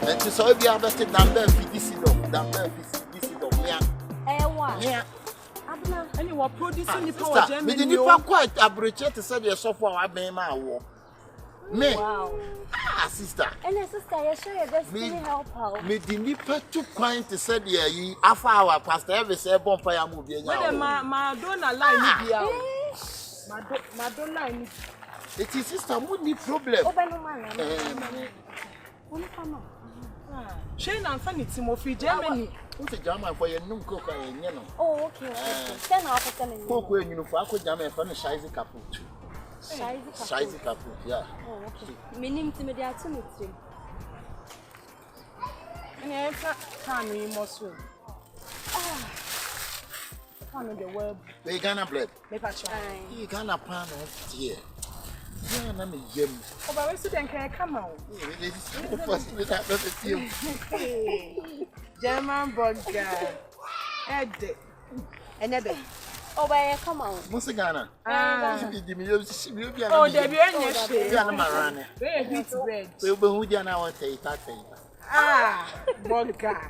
And to so be able to number 50 number 50 yeah. Yeah. And you were producing the power Germany. Me didn't quite appreciate to say the software I made my war. Me. Wow. Sister. And sister, you sure your best to help her. Me didn't put too kind to say the half hour past every say bonfire movie. My donor line my donor line. It is sister money problem. Shane and Fanny Timothy Germany. What's a German for your new cook? Oh, okay. 10 out of 10. Cook when you know for German for the Shizy Caput. Shizy Caput, yeah. Oh, okay. Meaning to me, they are 2 minutes. And I can't anymore soon. Can't the web. They gonna bled. They patch. You gonna pan of here. Yeah, I'm a gem. Oh, but we still can come out. German burger. Ed. Another. Oh, by come on. What's the Ghana? Oh, there be any shit. Very wheat bread. So, who do you know what they talk? Burger.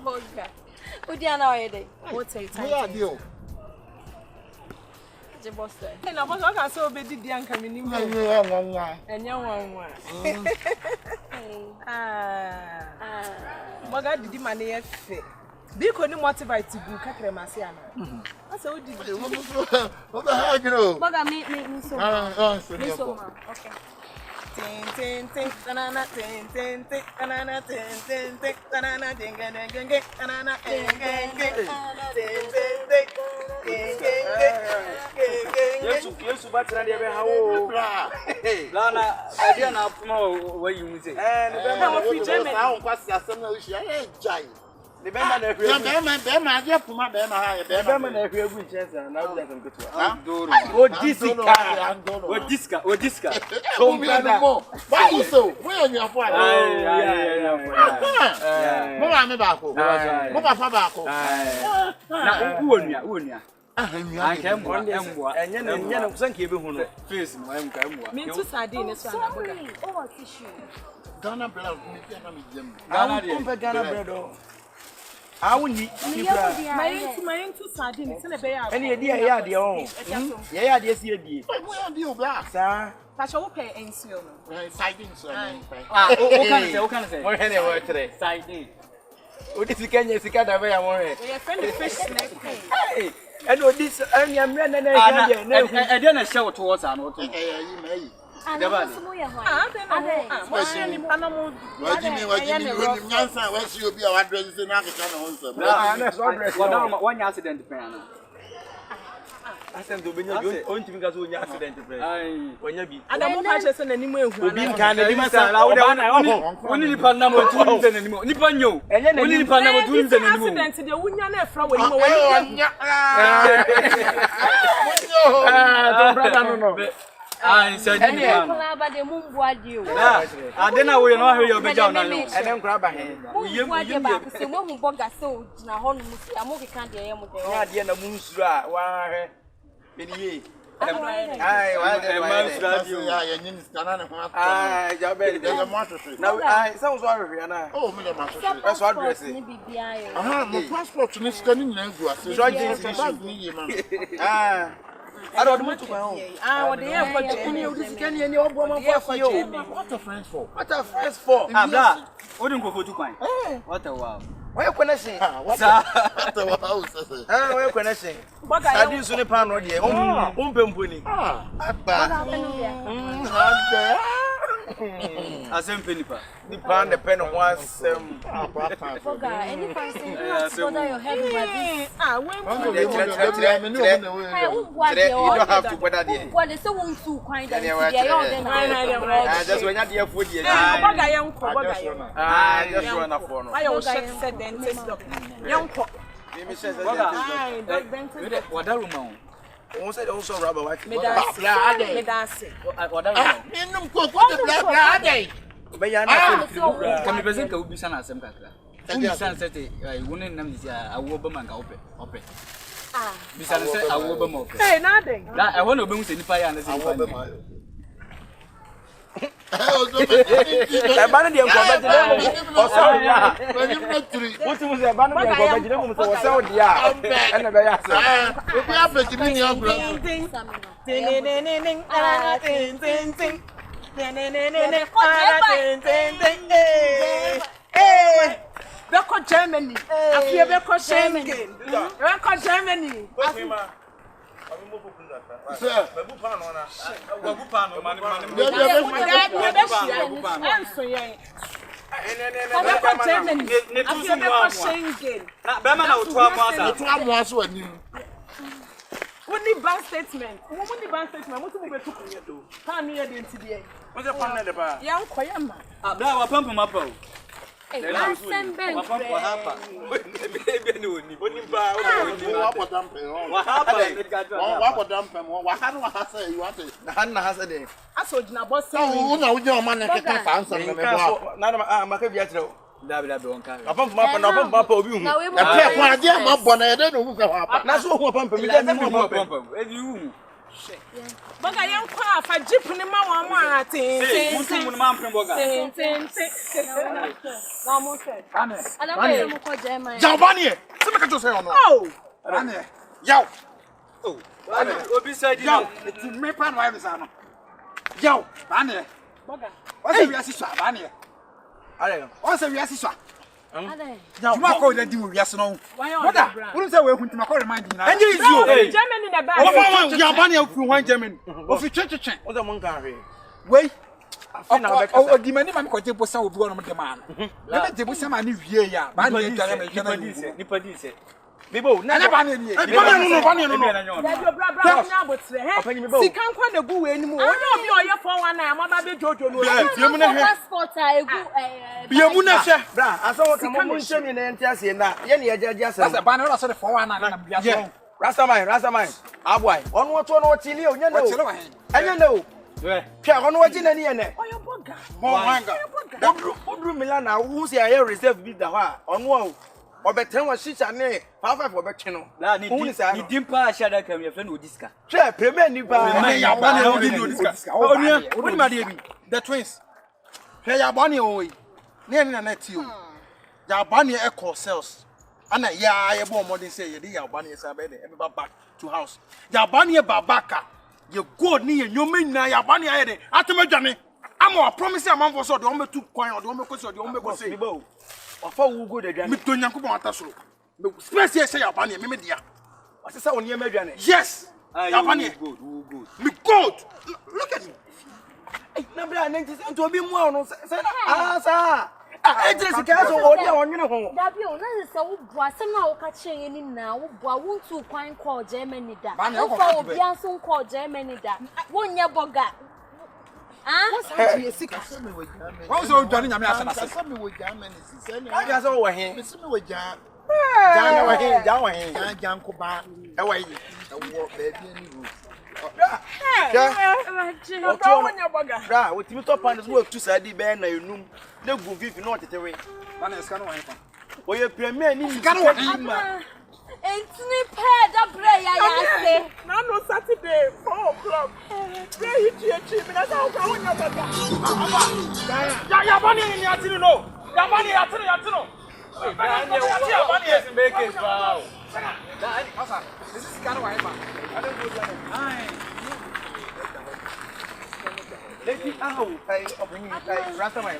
Burger. Who do you know already? What's it? Who are you? And I was not so bad, the young coming in. And young one. What I did my near fit. Be couldn't motivate to do Cakremasiana. I saw did what the hell, you know? But I make me so. Okay. Tin, banana, tin, banana, tin, banana, ding, banana, Yes, but I never have. Lana, I didn't have more where you say. And the German, I don't pass your son. The Bama, I get for my Bama, Bama, if you're good chance, and now let them go to or disca. So we are more. Why so? Where are your father? I can't one and then thank you. Face, me too sardines. Oh, tissue. Ghana bread, Ghana bread. I won't eat my two sardines in a bay. Any idea? Yeah, dear. Yeah, yes, you did. What do you black, sir? That's okay, and so sightings. What can I say? What can I work today? Sighting. What is the Kenya? It's a cat away. I want it. We are friendly fish. Hey, and this, and I'm running. I didn't show towards our note. I don't know. One accident. I sent to be going to because we accident. When you be, and I'm not just an animal who being kind of only Panama to anymore. Nipanyo, and then only Panama to the accident. The Union from when you I said, the moon board you. I don't know we know your bejan and then grab a hand. You want to one who bought a soul in a home. I'm moving candy. I am with the end of Moonsra. Why? I sounds worried. Oh, that's what I say. My passport is scanning. I don't want to go home. The airport, and you're for you. What a friends for? What a friends for? Ah, wouldn't go for 2 points. What a wow. Why can I say? What a wow. Why can I say? But I didn't soon pan on the Umpuni. As in Penipa. The pan the pen of once. Any person bother your head with this. You don't have to weather the well, there's someone too kind. Just when you're food, I just run up for I always said then, young cock. What a woman. Also, rubber like me dance. Can be present will be son as some cracker. And your son said, I wouldn't know a woman open. Besides, I will be more. Hey, nothing. I want to bring the fire and the same. Eba no de enkoba gine mu. Osawo dia. Wuti mu se eba no de enkoba gine mu so osawo dia. Ena be ya se. Obi afeti mi ni agura. Beko Germany. Afie beko Schengen. Beko Germany. Sir, Babu pano na. Babu pano mani. Beko Germany. Afie beko Schengen. Na be ma na otu amoasa. otu amoaso anim. Woni bank statement. Woni bank statement. Mo tumu betu kunye do. Kan no ye de ntide. Mo se pan na de ba. Ya nkoya ma. Ah, bra wa pampa mapa o. Last bank. Wa pampa hapa. Ebe ni oni. Oni ba o. Wa podampe. Wa hapa. Wa podampe mo. Wa hanu wa hasa you want it. Na hasa de. Aso jina boss. Una uja o man na keka fa ansa me bo. Na maka bia kire o. Dabi wonka. Pampa mapa obi hu. Ya pe kwa ade ma bo na ede no hu ka fa. Na so hu pampa mi de mi hu pampa. Ebi hu. Boga yan kwa afa jeep ni ma wa mo atin. Mutu mu ma mpem boga. Na mo se. Ala mo ko Germany. Jabani e. Se me ka to say ono. Oh. Ane. Yaw. Oh. Obi say di no. Ti me pa no ai bisa no. Yaw. Ane. Boga. O se wi asiswa bani e. Ale. O se wi asiswa. Ale. Tuma ko de di wo wiase no. Boga. Wonu se we huntima ko remind na. Anye is you. Germany na ba. O fa ya bani e furu wan Germany. O fi twetwetwe. O de mon kan hwe. Wei. O di mani ma me kwaje bosa obi wono me de ma no. Na me de bosa ma ne wie ya. Ba ne tare me hwe na Nipa di se. Bibo, na ba ne nie. Bani no bani no. Daddy bra nya botre he. Sika nkwa na gu we ni mu. Onye obi oye 419 amaba be jojo no. Biemu na he. Passport a egu Biemu na hwe. bra, asa wo kamo mo nche ni ente ase na. Ye ne yajaji asa. Asa ba ne ro so de 419 na bia so. Rastaman. Aboy. Onu wo to no chili o nya no. O chile wa he. Anya no. Twa onu wo jina ni ye ne. Oyo boga. Mo wanga. Odru Milan na wo si aye reserve bi da ho a. Onu wo obeten wa shisha ne 55 obetwe no. La ni dimpa ashada kam ye fe no diska. Twa premier ni ba. Ya bani o di no diska. Onu woni ma de bi. The twins. Hey ya bani o yi. Ne na ti o. Ya bani e call sales. Ana ya ye bo modern say ye di ya bani say be dey back to house. Ya bani e babaka. Ye god ni ye nyome na ya bani aye dey. Atemedwane. Ama promise am for so de o metu kwan o de o mekosi o de o mekosi. Ofa wu go de dwane. Mi to nyankopon atasoro. Me space ye say ya bani me dia. Asesa oni e madwane. Yes. Ya bani good. Me good. Look at me. Hey, na bra 90 to obi mu ono say na sa. Ejire sika so odi a onwene ho. Dabi o na se wo bua se na wo ka kire ni na wo bua wo ntu kwan call Germany da. Wo fa obi anso call Germany da. Wo nye boga. Wa so dwane nyame asa na se. Me wo Germany si se Aka so wo he. me me wo ja. Jan wo he. Jan ko ba. E wa yi. E wo baby ani ru. Bra, what you top and work to sadi be na enum. Na gu vivi no tetewe. Ba na eska no wa he fa. O ye premier ni Sika no wa he ma. Entini pay da bre ya se. Na no Saturday 4 o'clock. Pray you me na sa o ka wonya boga. Ya bani ni atinu no. Ya bani atinu. Ya bani is make it wow. Asa, this is kind of wa he fa. I don't go there. Ai. Leti aho, ai obinyi ai Rastaman.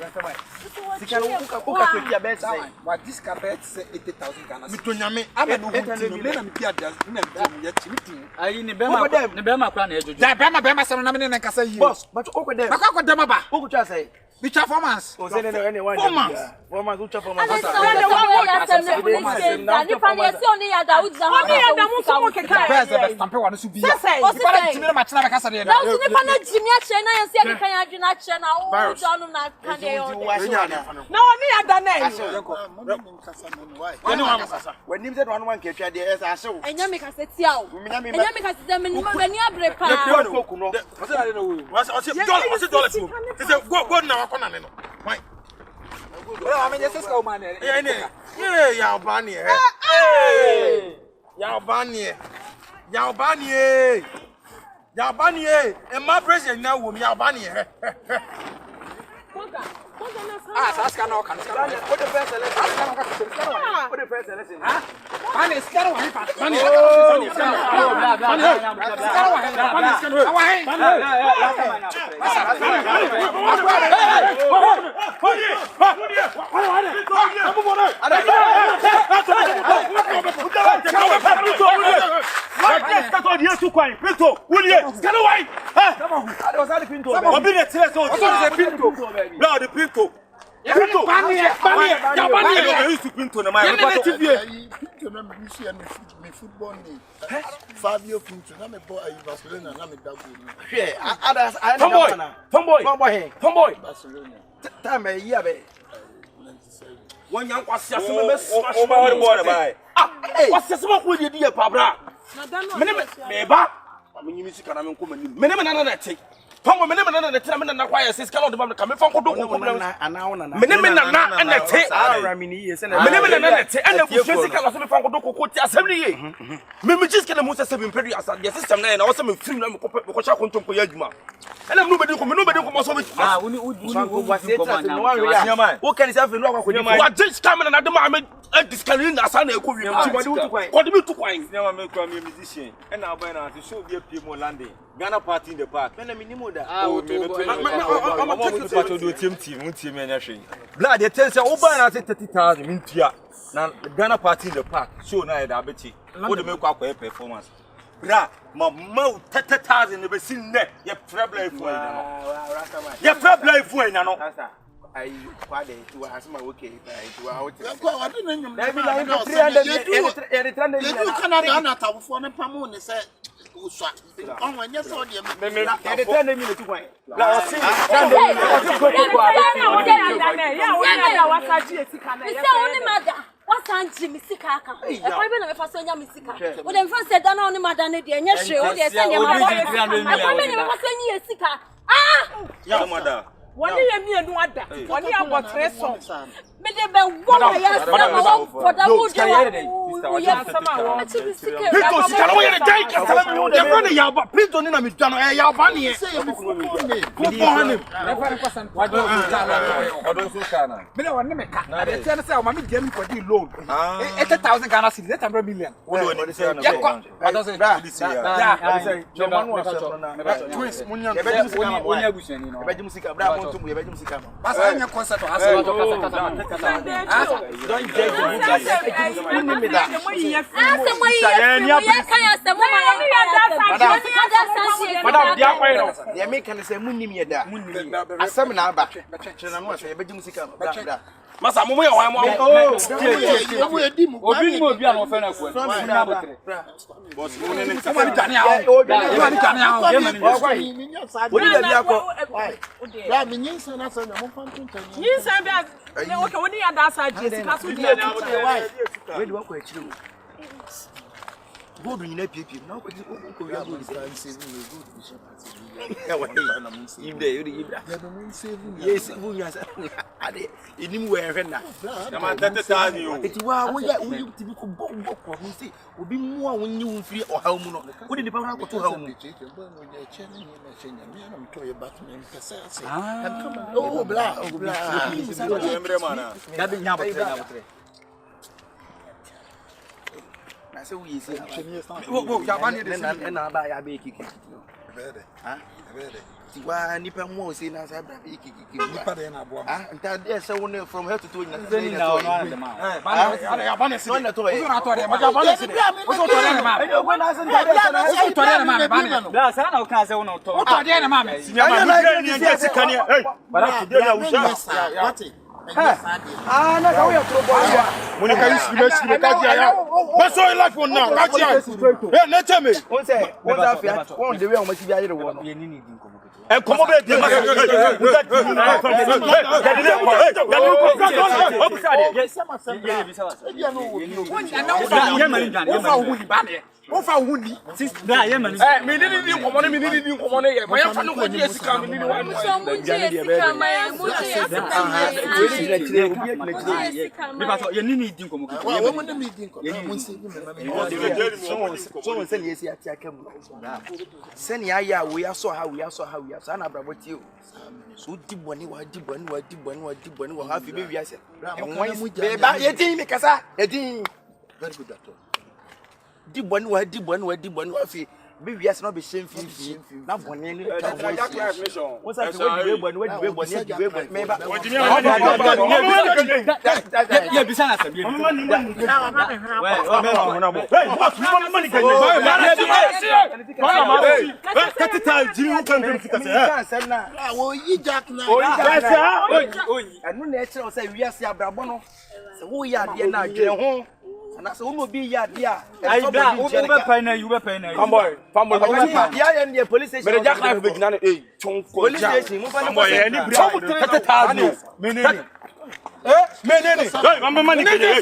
Sika no uka kweti abet say. Wa this carpet say 80,000 Ghana. Mi to nyame. Aba no huti no me na me pia das na me ya chimitu. Ai ni bema kwa na ejojo. Da bema se no na me ne nkasa yi. Boss, but okwedem. Makwa dem aba. Oku twa say. Bicha performance. O say no anyone. Performance ucha performance. Ale so ya se na police da ni pa ne se oni ya da uza ho. Oni ya da mu so mo keka. Best the stamp one so biya. O se Para timi na machina be kasa de. na uzi ni pa na jimi a che na ya se ya kan ya dwena che na o jonu na kan de yo. Na oni ya da na yi. Anyone kasa. When nim say one ke twa de esa asew. Enya me kasa tia o. Enya me kasa da me ni abre pa. Koku no. What's that no? What's dollar to? Say go na wakona ne no. Why? Well, I mean just go man. Yeah, ya bani e. Ya bani e. E ma president na wo mi ya bani e. Saska no can. What the first lesson? What the first lesson? Man is scared of him. Man is One young was just a what's the smoke with you, dear Pabra? Meba, I mean, you music and I'm coming. Minimum take. Tom, minimum and the time and acquire says, cannot come from Kodo and now, minimum and the take. I mean, yes, and minimum and the take, and the physical of the Fango Assembly. Maybe just get a most 7 period as the system and also with 3 numbers because I control Yagma. And I'm nobody comes over. What can have in just coming and Adam this can as I what do you to wine? Never make a musician and I'll buy now to show you people landing. Ghana party in the park. And I mean, I'm to do team and everything. Blood, they tell you, oh, 30,000 in Tia. Now, Ghana party in the park. Show night, I bet you. What the make up a performance. Bra, my mouth 30,000 never seen that. You're probably for you're probably for I quite to ask my okay. I what's Jimmy Sikaka? I remember if I saw Yamisika. When first said that only Madame and show the same. I remember Sika. Ah, yeah, mother. One year, me and what that? 1 year about 3 songs. But they were one year for the wood. Masa mumu ya wamo obi mo bi an ofa na ko boss mo ne sama ni tane a woni da bi akọ ya mi nyinsa na sa na mo fa ntun tan nyinsa bi a okay woni ya da sa je sika so di we di wako akiri gold nyina pipi na ko ya gold save gold bishop yes, ade enim we hwe na ma 30,000 yo eti wa wo ya wo ti bi ko bo ko ho se obi mu a wonyi wo firi ohaw mu no wo de nipa ho akoto haw mu oh bla emre mana da bi nya botre na se wo yesi wo ya bani de na ba ya be kiki Tiwa nipa mo say na sa bra be kiki nipa de na abo nta dey say won from head to toe na say na ya bani se no to e na to de ma ya bani se o to de ma e go na say na to de ma bani da sa na o kan say won to to de ma me sinya ma ni je sikane eh bara to de na usha what na ka we tro bo ya muni ka isi me ka ji aya ba so life on now ka ji eh na teme won say afia won de we o ma ti bi ayere wo no ye ni di nkomo e komo be de ma ye Wọ́n fa wo ni? Bra ye man. Me ni komo ne me ni komo ne ye. Ma ya fa no ko die sika me ni wa. So mu je sika ma ya mu je sika. Me ba so ye ni di komo ko. Wa mo ne me di komo. Mo nsi bi me. So say yes ya tia kam. Send ya ya we aso ha na brabo tie o. So di boni wa ha fi be wi ase. Be ba ye tin me kasa. Ye tin. Very good doctor. Di boni wa fi be wi ase no be shame fi. Na boni ni ta wo. What's that? What di boni me ba. Yeah, bisa na sabi. Menene. Mama mani kenye.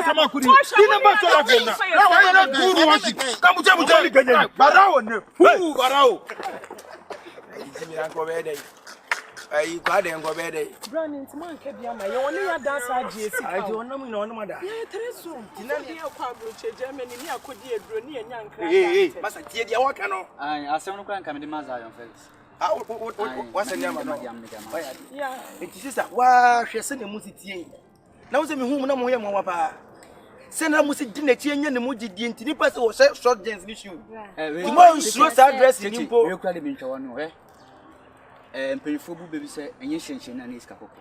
Sama kuri. Ina ba so afena. Na wa na duru wasi. Kamuja kenye. Barao ne. Barao. Imi anko be dey. Ayi kwa de ngo be dey. Brandon man ke bia ma ye woni ya dance agie sika. Ayi wona mu na wona ma da. Ye treso. Tina de akwa abroche Germany ni akodi eduro ni enya nkra. Masa tie dia waka no. Ai, asem no kwa nka me de maza yon Felix. What's the name? Yeah. It is that wa hwese ne musitie. Na wo se me hu na mo ye mo wa pa. Se na musi di na tie nya ne mo gidi enti ni pa se wo short jeans ni shoe. Ti mo nsuro sa dress ni mpo. We kura de me ntwa no mpanyifo bu bebi se enye hyenhyen na iska kokko.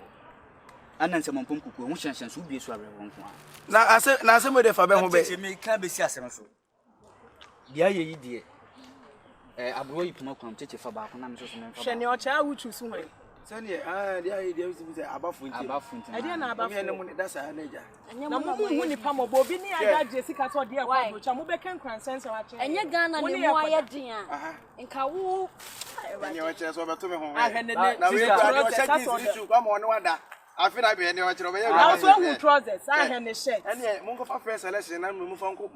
Ana nse mompom kuku hu hyenhyen so bie so abre won ko. Na ase mo de fa be ho be. Se me ka be si asem so. Bia ye yi die. Abro yipuma kwam cheche fa ba ko na me so me fa. Hwe ne o cha wuchu su hwan. Sani dia ye usi bi se abafunti. Ade na abafu. Me ne mo da sa na ja. Na mo hu ni pa mo bo bi ni aga je sika to de akwa bocha mo be kan kransense wa che. Enye Ghana ne mo aye din a. Nka wo Enye wa che so be to me ho. Ah hene Na we kwa do check this issue kwa mo ne wada. Afi na be ne wa che be I also hu trousers. Ah hene shirt. Ene mo nko fa first selection na mo fa nko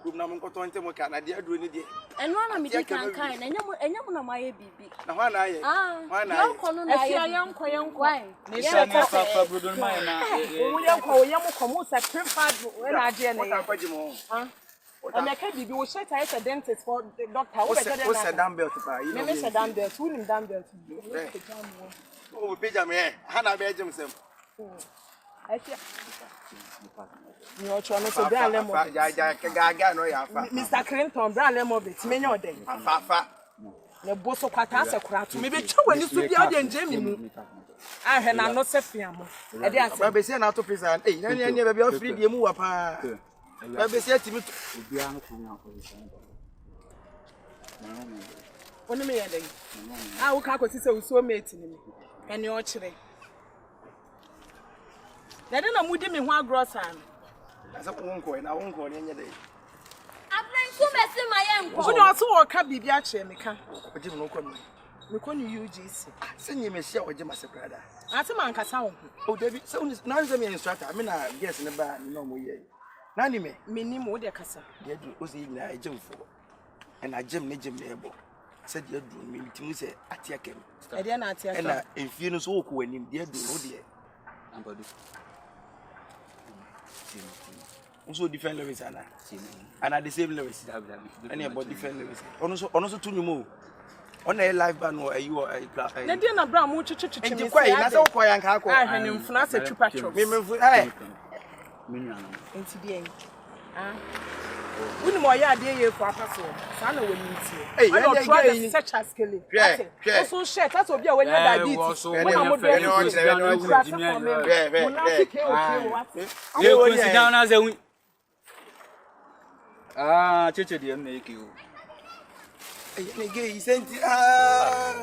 group na mo nko to ntem ka na de aduro ni de. Eno na me di kan kan na enye mo na ma ye bibi. Na hwa na aye. Hwa na aye. Kono na aye. Yanko. Ni se na fa brodon mai na. Wo yanko yam ko mo sa prepared we na ade What na. akwaji mo. Emeka bibi wo shirt I said dentist for the doctor. Wo be What's the dumbbell pa? You know. me say dumbbell. Who nim dumbbell? Oh, pija me. Hana be jem sem. Ni o cho no so bra lemo. Ja no ya fa. Mr. Clinton bra lemo bit me nya oden. Fa. Ne boso kwata ase kura to me be twa wani so bia de nje mi mu. Ah he na no se fiam. E de ase. Ba be se na to prison. Eh, na ne be be ofri die mu wa pa. Ba be se timi Obia no ko nya ko Oni me yende. Ah wo ka ko sise uso mate ni me. Ene o kire. Na de na mudi me ho agrosan. asa wonko na wonko ne nya dai. Abran so mesi ma ye nko. Wo de oso wo ka bibi a kire me ka. Oje me no ko no. Me ko ni UGC. Senye me hia oje masekrada. Ati man kasa wo. O David, so na nze me instructor, me na guess ne ba ni no mo ye. Na ni me. Me ni mo de kasa. Dia du o se nyina ejemfo. E na gem ne ebo. Said dia du me timu se atia kem. E dia na atia kem. E na enfie no so wo ko anim dia du no de. Ambadu. Also different levels and at the same levels. Any about different levels. Also to you on a live band or you are a na dia na bra mo chichi and you quite na so kwa yanka ko ah hwenim funa se chupa chop me eh Minya enti dia woni mo ya ade ye fu apaso sa na woni nti I don't try to such as scale also shirt that's obi a wanya diabetes when mo do you go sit down as a cheche de make you gay senti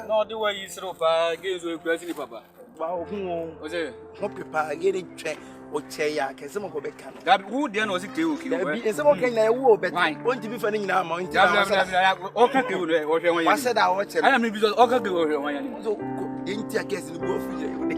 no the way you throw pa games we press papa wow hu o say no prepare get it check o che ya ke se mo ko be kan that who there no sit you da bi se mo kan na e wo be won ti bi fa ni nyina ma won ti o ka ke o hwe wan ya wa se da o che ana me because o ka ke o hwe wan ya so enti a guess ni go fi je o de